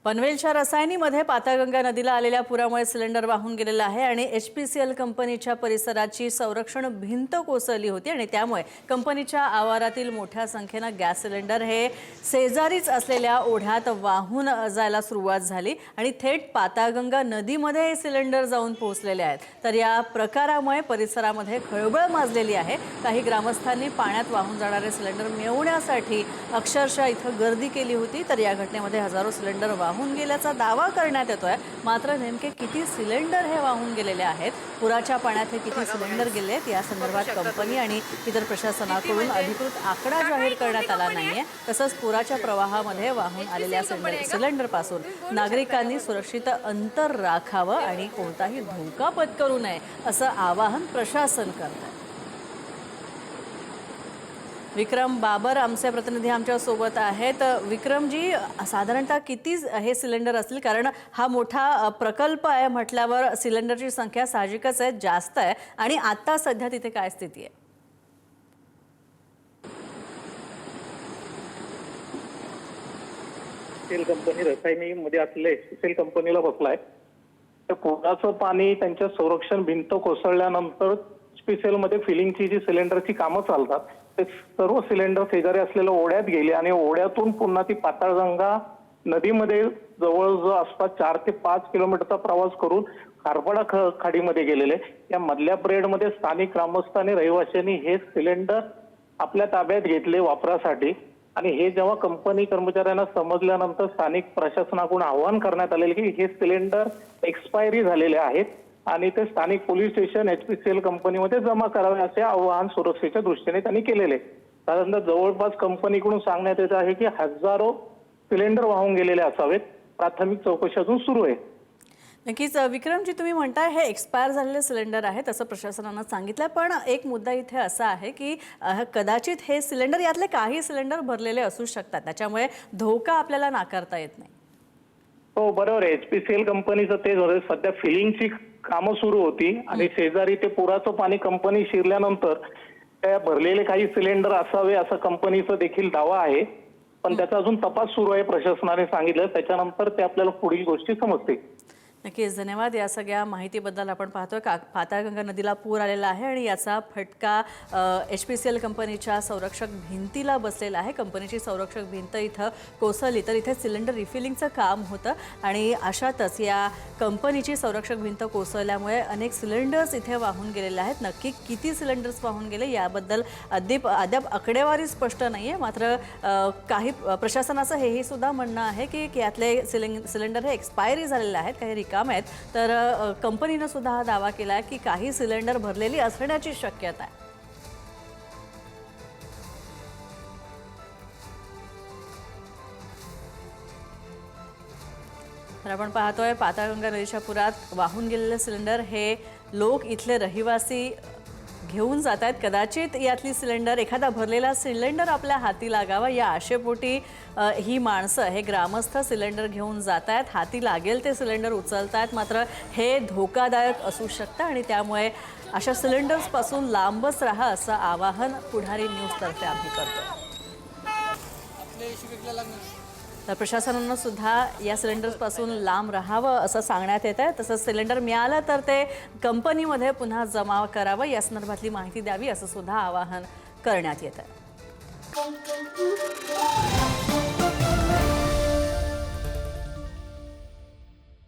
पनवेलच्या रसायनीमध्ये पाताळगंगा नदीला आलेल्या पुरामुळे सिलेंडर वाहून गेलेला आहे आणि HPCL कंपनीच्या परिसराची संरक्षण भिंत कोसळली होती आणि त्यामुळे कंपनीच्या आवारातील मोठ्या संख्येने गॅस सिलेंडर हे शेजारीच असलेल्या ओढ्यात वाहून जायला सुरुवात झाली आणि थेट पाताळगंगा नदीमध्ये हे सिलेंडर जाऊन पोहोचलेले आहेत। तर या प्रकारामुळे परिसरामध्ये खळबळ माजलेली आहे। काही ग्रामस्थांनी पाण्यात वाहून जाणारे सिलेंडर मिळवण्यासाठी अक्षरशः इथं गर्दी केली होती। तर या घटनेमध्ये हजारो सिलेंडर वाहून गेल्याचा दावा करण्यात येतोय। मात्र नेमके किती सिलेंडर हे वाहून गेलेले आहेत, पुराच्या पाण्यात हे किती सिलेंडर गेलेत या संदर्भात कंपनी आणि इतर प्रशासनाकडून अधिकृत आकडा जाहीर करण्यात आला नाहीये। तसंच पुराच्या प्रवाहामध्ये वाहून आलेल्या सिलेंडर पासून नागरिकांनी सुरक्षित अंतर राखावं आणि कोणताही धोका पत्करू नये असं आवाहन प्रशासन करतं। विक्रम बाबर आमचे प्रतिनिधी आमच्या सोबत आहेत। विक्रमजी, साधारणतः किती हे सिलेंडर असतील, कारण हा मोठा प्रकल्प आहे म्हटल्यावर सिलेंडरची संख्या साहजिकच आहे, जास्त आहे आणि आता सध्या तिथे काय स्थिती आहे? HPCL कंपनी रसायनीमध्ये असलेल्या HPCL कंपनीला बसलाय। तर पुराचं पाणी त्यांच्या संरक्षण भिंत कोसळल्यानंतर HPCL मध्ये फिलिंगची जी सिलेंडरची कामं चालतात ते सर्व सिलेंडर शेजारी असलेल्या ओढ्यात गेले आणि ओढ्यातून पुन्हा ती पाताळगंगा नदीमध्ये जवळजवळ आसपास 4 ते 5 किलोमीटरचा प्रवास करून खारपाडा खाडीमध्ये गेलेले। या मधल्या पिरियडमध्ये स्थानिक ग्रामस्थ आणि रहिवाशांनी हे सिलेंडर आपल्या ताब्यात घेतले वापरासाठी आणि हे जेव्हा कंपनी कर्मचाऱ्यांना समजल्यानंतर स्थानिक प्रशासनाकडून आवाहन करण्यात आले की हे सिलेंडर एक्सपायरी झालेले आहेत आणि ते स्थानिक पोलीस स्टेशन HPCL कंपनीमध्ये जमा करावे असे आवाहन सुरक्षेच्या दृष्टीने त्यांनी केलेले। साधारणतः जवळपास कंपनीकडून सांगण्यात येत आहे की हजारो सिलेंडर वाहून गेलेले असावेत। प्राथमिक चौकशी अजून सुरू आहे। नक्कीच विक्रमजी, तुम्ही म्हणताय हे एक्सपायर झालेले सिलेंडर आहेत असं प्रशासनानं सांगितलं, पण एक मुद्दा इथे असा आहे की कदाचित हे सिलेंडर, यातले काही सिलेंडर भरलेले असू शकतात, त्याच्यामुळे धोका आपल्याला नाकारता येत नाही। हो बरोबर आहे। HPCL कंपनीचं ते सध्या फिलिंगची कामं सुरू होती आणि शेजारी ते पुराचं पाणी कंपनी शिरल्यानंतर त्या भरलेले काही सिलेंडर असावे असा कंपनीचा देखील दावा आहे, पण त्याचा अजून तपास सुरू आहे प्रशासनाने सांगितलं। त्याच्यानंतर ते आपल्याला पुढील गोष्टी समजतील। नक्कीच, धन्यवाद या सगळ्या माहितीबद्दल। आपण पाहतोय पाताळगंगा नदीला पूर आलेला आहे आणि याचा फटका HPCL कंपनीच्या संरक्षक भिंतीला बसलेला आहे। कंपनीची संरक्षक भिंत इथं कोसळली, तर इथे सिलेंडर रिफिलिंगचं काम होतं आणि अशातच या कंपनीची संरक्षक भिंत कोसळल्यामुळे अनेक सिलेंडर्स इथे वाहून गेलेले आहेत। नक्की किती सिलेंडर्स वाहून गेले याबद्दल अद्याप आकडेवारी स्पष्ट नाही आहे। मात्र काही प्रशासनाचं हेही सुद्धा म्हणणं आहे की यातले सिलेंडर हे एक्सपायरी झालेले आहेत, काही रिकाम आहेत। तर कंपनीने सुद्धा हा दावा केला आहे की काही सिलेंडर भरलेली असण्याची शक्यता आहे। तर आपण पाहतोय पाताळगंगा नदीच्या पुरात वाहून गेलेले सिलेंडर हे लोक, इथले रहिवासी घेऊन जात आहेत। कदाचित यातली सिलेंडर, एखादा भरलेला सिलेंडर आपल्या हाती लागावा या आशेपोटी ही माणसं, हे ग्रामस्थ सिलेंडर घेऊन जात आहेत, हाती लागेल ते सिलेंडर उचलत आहेत। मात्र हे धोकादायक असू शकतं आणि त्यामुळे अशा सिलेंडर्सपासून लांबच राहा असं आवाहन पुढारी न्यूजतर्फे आम्ही करतो। तर प्रशासनानं सुद्धा या सिलेंडर्सपासून लांब राहावं असं सांगण्यात येत आहे। तसंच सिलेंडर मिळालं तर ते कंपनीमध्ये पुन्हा जमा करावं, या संदर्भातली माहिती द्यावी असं सुद्धा आवाहन करण्यात येत आहे।